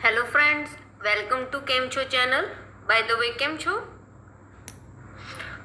Hello friends, welcome to Kemcho channel. By the way, Kemcho.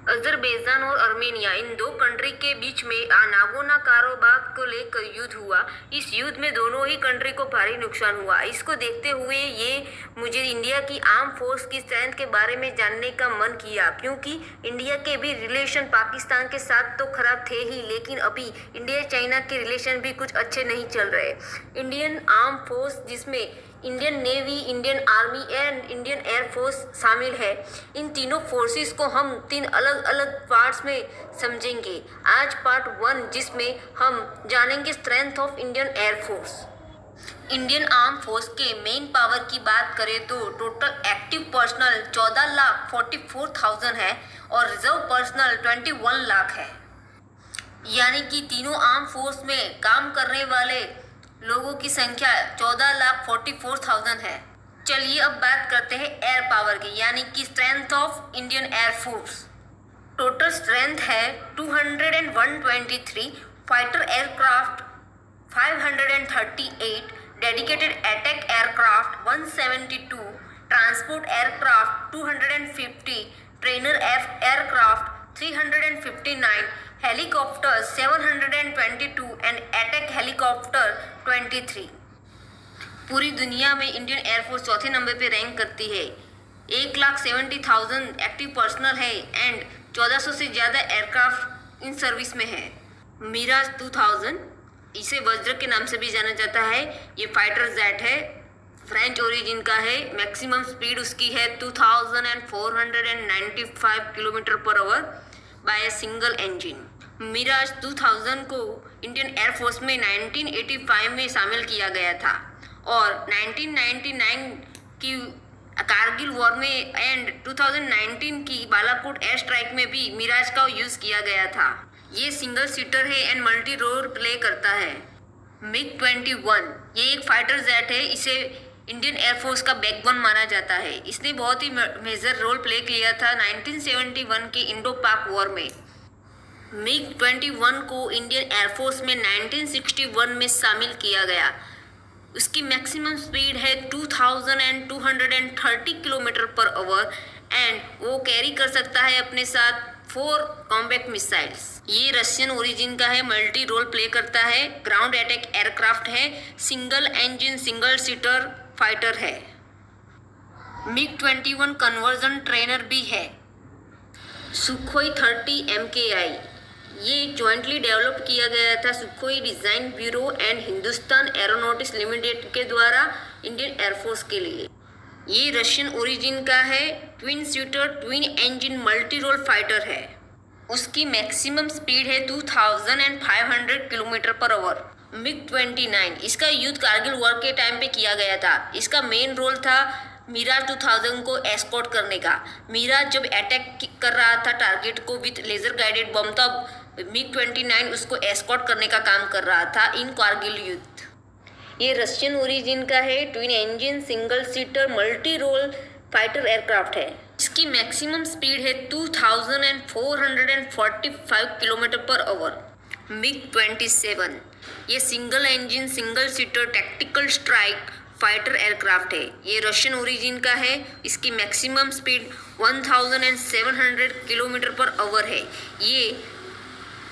Azerbaijan और Armenia, इन दो country के बीच में नागोर्नो काराबाख को लेकर युद्ध हुआ। इस युद्ध में दोनों ही कंट्री को भारी नुकसान हुआ। इसको देखते हुए ये मुझे इंडिया की आर्म फोर्स की स्ट्रेंथ के बारे में जानने का मन किया, क्योंकि इंडिया के भी रिलेशन पाकिस्तान के साथ तो खराब थे ही, लेकिन अभी इंडिया चाइना के रिलेशन भी कुछ अच्छे नहीं चल रहे। इंडियन आर्म फोर्स, जिसमें Indian navy, Indian army and Indian air force शामिल है, इन तीनों फोर्सेस को हम तीन अलग अलग पार्ट्स में समझेंगे। आज पार्ट 1, जिसमें हम जानेंगे strength of Indian air force. Indian arm force के मेन पावर की बात करें तो टोटल एक्टिव पर्सनल 14,44,000 है और रिजर्व पर्सनल 21 लाख है। यानी कि तीनों आर्म फोर्स में काम करने वाले लोगों की संख्या 14,44,000 है। चलिए अब बात करते हैं एयर पावर की, यानी कि strength of Indian air force. Total strength है 201-123 fighter aircraft, 538 dedicated attack aircraft, 172 transport aircraft, 250 trainer aircraft, 359 helicopter, 722 and attack helicopter 23। पूरी दुनिया में इंडियन एयरफोर्स चौथे नंबर पे रैंक करती है। 1,70,000 एक्टिव पर्सनल है एंड 1400 से ज़्यादा एयरक्राफ्ट इन सर्विस में है। मिराज 2000, इसे वज्र के नाम से भी जाना जाता है, ये फाइटर जेट है, फ्रेंच ओरिजिन का है। मैक्सिमम स्पीड उसकी है 2495 kilometre per hour by a single engine. Mirage 2000 को इंडियन एयरफोर्स में 1985 में शामिल किया गया था और 1999 की कारगिल वॉर में एंड 2019 की बालाकोट एयर स्ट्राइक में भी मिराज का यूज़ किया गया था। ये सिंगल सीटर है एंड मल्टी रोल प्ले करता है। मिग 21, ये एक फाइटर जेट है, इसे इंडियन एयरफोर्स का बैकबोन माना जाता है। इसने बहुत ही मेजर रोल प्ले किया था 1971 के इंडो पाक वॉर में। मिग 21 को इंडियन एयरफोर्स में 1961 में शामिल किया गया। उसकी मैक्सिमम स्पीड है 2230 किलोमीटर पर आवर एंड वो कैरी कर सकता है अपने साथ 4 कॉम्बैट मिसाइल्स। ये रशियन ओरिजिन का है, मल्टी रोल प्ले करता है, ग्राउंड अटैक एयरक्राफ्ट है, single engine single seater fighter है। मिग 21 कन्वर्जन ट्रेनर भी है। सुखोई 30 MKI, ये जॉइंटली डेवलप किया गया था Sukhoi design bureau and Hindustan aeronautics limited के द्वारा इंडियन एयरफोर्स के लिए। ये रशियन ओरिजिन का है, twin seater twin engine multi role fighter है। उसकी मैक्सिमम स्पीड है 2500 किलोमीटर पर आवर। मिग 29, इसका युद्ध कारगिल वॉर के टाइम पे किया गया था। इसका मेन रोल था मिराज 2000 को एस्कॉर्ट करने का। मिराज जब अटैक कर रहा था टारगेट को विथ लेजर गाइडेड बम, तब मिग 29 उसको एस्कॉर्ट करने का काम कर रहा था इन कारगिल युद्ध। ये रशियन ओरिजिन का है, twin engine single seater multi role fighter aircraft है। इसकी मैक्सिमम स्पीड है 2445 किलोमीटर पर आवर। मिग 27, ये single engine single seater tactical strike fighter aircraft है। ये रशियन ओरिजिन का है, इसकी maximum speed 1700 kilometre per hour है। ये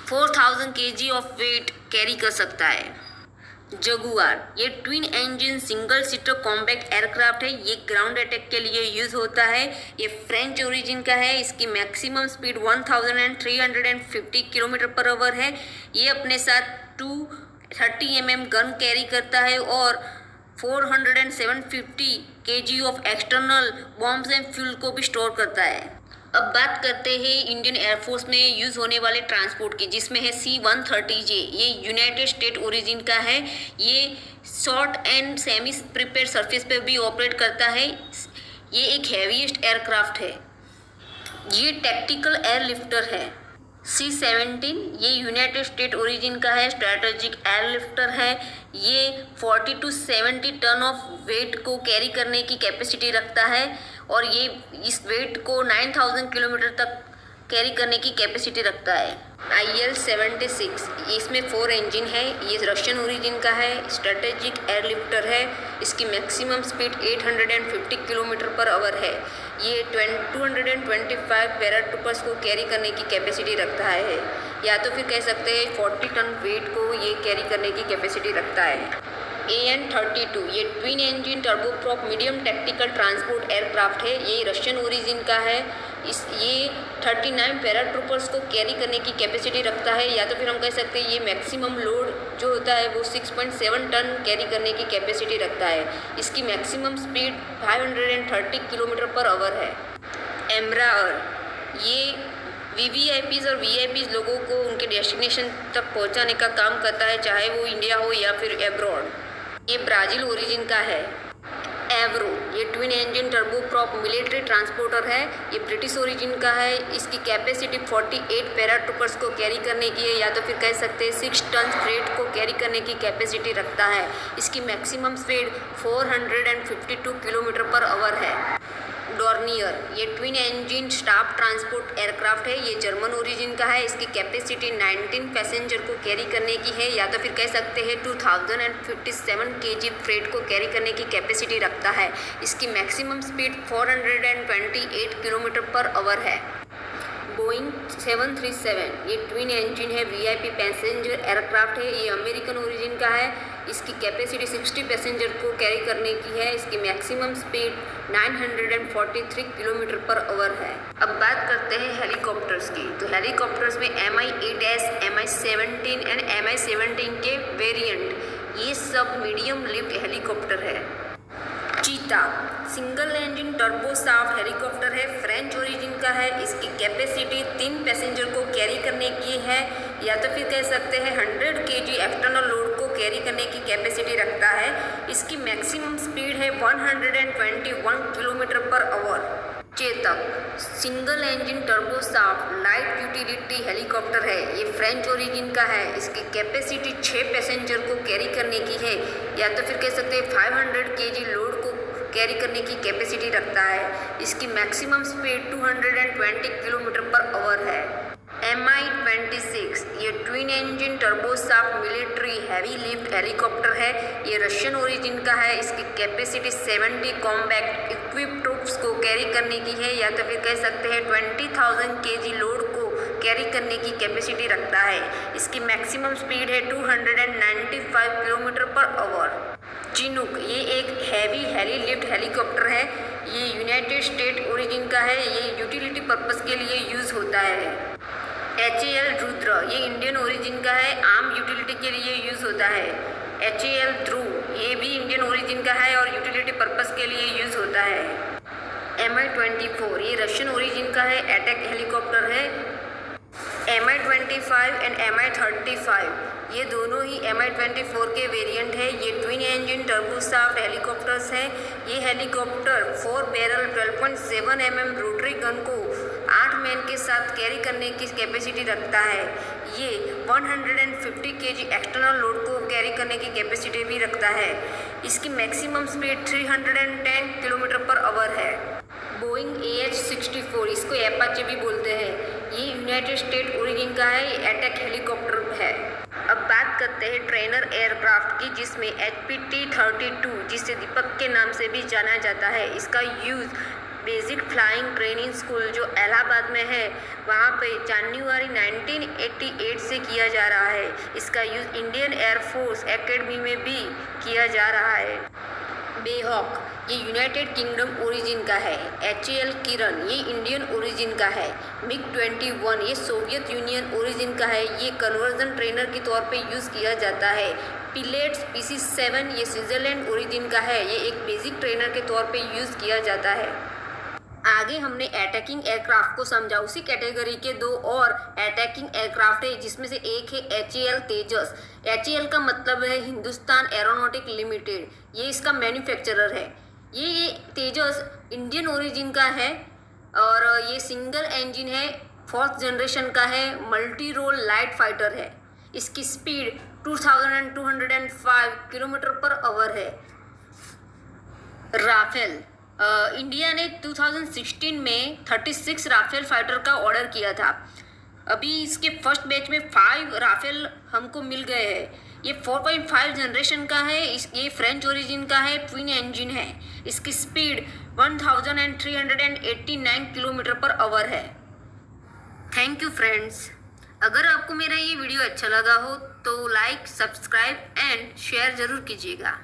4000 kg ऑफ वेट कैरी कर सकता है। जगुआर, ये twin engine single seater combat aircraft है, ये ग्राउंड अटैक के लिए यूज़ होता है। ये फ्रेंच ओरिजिन का है, इसकी maximum speed 1350 kilometre per hour है। ये अपने साथ 230 mm गन कैरी करता है और 450 kg of external bombs and fuel को भी स्टोर करता है। अब बात करते हैं इंडियन एयरफोर्स में यूज़ होने वाले ट्रांसपोर्ट की, जिसमें है C-130J, ये यूनाइटेड स्टेट ओरिजिन का है। ये short and semi prepared surface पे भी ऑपरेट करता है। ये एक हैवीएस्ट एयरक्राफ्ट है। ये टैक्टिकल एयरलिफ्टर है। C-17, ये यूनाइटेड स्टेट ओरिजिन का है, स्ट्रैटेजिक एयरलिफ्टर है। ये 40 to 70 टन ऑफ वेट को कैरी करने की कैपेसिटी रखता है और ये इस वेट को 9000 किलोमीटर तक कैरी करने की कैपेसिटी रखता है। IL-76 इसमें 4 इंजन है, ये रशियन ओरिजिन का है, स्ट्रेटेजिक एयरलिफ्टर है। इसकी maximum speed 850 kilometre per hour है। ये 225 पैराट्रूपर्स को कैरी करने की कैपेसिटी रखता है, या तो फिर कह सकते हैं 40 टन वेट को ये कैरी करने की कैपेसिटी रखता है। AN-32 ये twin engine turboprop medium tactical transport aircraft है, ये रशियन ओरिजिन का है। ये 39 पैराट्रूपर्स को कैरी करने की कैपेसिटी रखता है, या तो फिर हम कह सकते हैं ये मैक्सिमम लोड जो होता है वो 6.7 टन कैरी करने की कैपेसिटी रखता है। इसकी maximum speed 530 kilometre per hour है। एम्ब्रायर ये VVIPs और VIPs लोगों को उनके डेस्टिनेशन तक पहुंचाने का काम करता है, चाहे वो इंडिया हो या फिर एब्रॉड। ये ब्राज़ील ओरिजिन का है। एवरो ये twin engine turboprop military transporter है, ये ब्रिटिश ओरिजिन का है। इसकी कैपेसिटी 48 पैराट्रूपर्स को कैरी करने की है, या तो फिर कह सकते हैं 6 टन फ्रेट को कैरी करने की कैपेसिटी रखता है। इसकी maximum speed 452 kilometre per hour है। डॉर्नियर ये twin engine staff transport aircraft है, ये जर्मन ओरिजिन का है। इसकी कैपेसिटी 19 पैसेंजर को कैरी करने की है, या तो फिर कह सकते हैं 2057 kg फ्रेट को कैरी करने की कैपेसिटी रखता है। इसकी maximum speed 428 kilometre per hour है। बोइंग 737 ये ट्विन इंजन है, VIP पैसेंजर एयरक्राफ्ट है, ये अमेरिकन ओरिजिन का है। इसकी कैपेसिटी 60 पैसेंजर को कैरी करने की है। इसकी maximum speed 943 kilometre per hour है। अब बात करते हैं हेलीकॉप्टर्स की। तो हेलीकॉप्टर्स में Mi-8S, Mi-17 एंड Mi-17 के वेरिएंट, ये सब मीडियम लिफ्ट हेलीकॉप्टर है। चीता सिंगल इंजन टर्बोसाफ्ट हेलीकॉप्टर है, फ्रेंच ओरिजिन का है। इसकी कैपेसिटी 3 पैसेंजर को कैरी करने की है, या तो फिर कह सकते हैं 100 kg एक्सटर्नल लोड को कैरी करने की कैपेसिटी रखता है। इसकी मैक्सिमम स्पीड है 121 kilometre per hour. Chetak single engine turboshaft light utility helicopter है, ये फ्रेंच ओरिजिन का है। इसकी कैपेसिटी 6 पैसेंजर को कैरी करने की है, या तो फिर कह सकते हैं 500 kg लोड को कैरी करने की कैपेसिटी रखता है। इसकी maximum speed 220 kilometre per hour है। Mi-26 ये twin engine turboshaft military heavy lift helicopter है, ये रशियन ओरिजिन का है। इसकी कैपेसिटी 70 कॉम्बैक्ट इक्विप ट्रूप्स को कैरी करने की है, या तो फिर कह सकते हैं 20,000 kg लोड को कैरी करने की कैपेसिटी रखता है। इसकी मैक्सिमम स्पीड है 295 किलोमीटर पर आवर। चिनूक ये एक हैवी हेली लिफ्ट हेलीकॉप्टर है, ये यूनाइटेड स्टेट ओरिजिन का है, ये यूटिलिटी पर्पस के लिए यूज़ होता है। HAL रुद्र ये इंडियन ओरिजिन का है, आर्म यूटिलिटी के लिए यूज़ होता है। HAL ध्रुव ये भी इंडियन ओरिजिन का है और यूटिलिटी पर्पस के लिए यूज़ होता है। Mi-24 ये रशियन ओरिजिन का है, अटैक हेलीकॉप्टर है। Mi-25 एंड Mi-35 ये दोनों ही Mi-24 के वेरिएंट है, ये ट्विन इंजन टर्बोसाफ्ट हेलीकॉप्टर्स हैं। ये helicopter 4 barrel 12.7 mm rotary gun को 8 मैन के साथ कैरी करने की कैपेसिटी रखता है। ये 150 kg एक्सटर्नल लोड को कैरी करने की कैपेसिटी भी रखता है। इसकी maximum speed 310 kilometre per hour है। बोइंग AH-64 इसको एपाचे भी बोलते हैं, ये यूनाइटेड स्टेट ओरिजिन का है, ये अटैक हेलीकॉप्टर है। अब बात करते हैं ट्रेनर एयरक्राफ्ट की, जिसमें HPT-32 जिसे दीपक के नाम से भी जाना जाता है, इसका use basic flying training school जो इलाहाबाद में है वहाँ पे जनवरी 1988 से किया जा रहा है। इसका यूज़ इंडियन एयरफोर्स एकेडमी में भी किया जा रहा है। बेहॉक ये यूनाइटेड किंगडम ओरिजिन का है। HAL किरण ये इंडियन ओरिजिन का है। MiG-21 ये सोवियत यूनियन ओरिजिन का है, ये कन्वर्जन ट्रेनर के तौर पे यूज़ किया जाता है। पिलेट्स PC-7 ये स्विट्ज़रलैंड ओरिजिन का है, ये एक बेसिक ट्रेनर के तौर पे यूज़ किया जाता है। आगे हमने अटैकिंग एयरक्राफ्ट को समझा, उसी कैटेगरी के 2 और अटैकिंग एयरक्राफ्ट है, जिसमें से एक है HAL तेजस। HAL का मतलब है हिंदुस्तान एरोनॉटिक लिमिटेड, ये इसका मैन्युफैक्चरर है। ये तेजस इंडियन ओरिजिन का है और ये सिंगल इंजन है, 4th जनरेशन का है, मल्टी रोल लाइट फाइटर है। इसकी स्पीड 2205 किलोमीटर पर आवर है। राफेल इंडिया ने 2016 में 36 राफेल फाइटर का ऑर्डर किया था। अभी इसके फर्स्ट बैच में 5 राफेल हमको मिल गए हैं। ये 4.5 जनरेशन का है। ये फ्रेंच ओरिजिन का है, ट्विन इंजन है। इसकी स्पीड 1389 किलोमीटर पर आवर है। Thank you friends. अगर आपको मेरा ये वीडियो अच्छा लगा हो तो लाइक, सब्सक्राइब एंड शेयर ज़रूर कीजिएगा।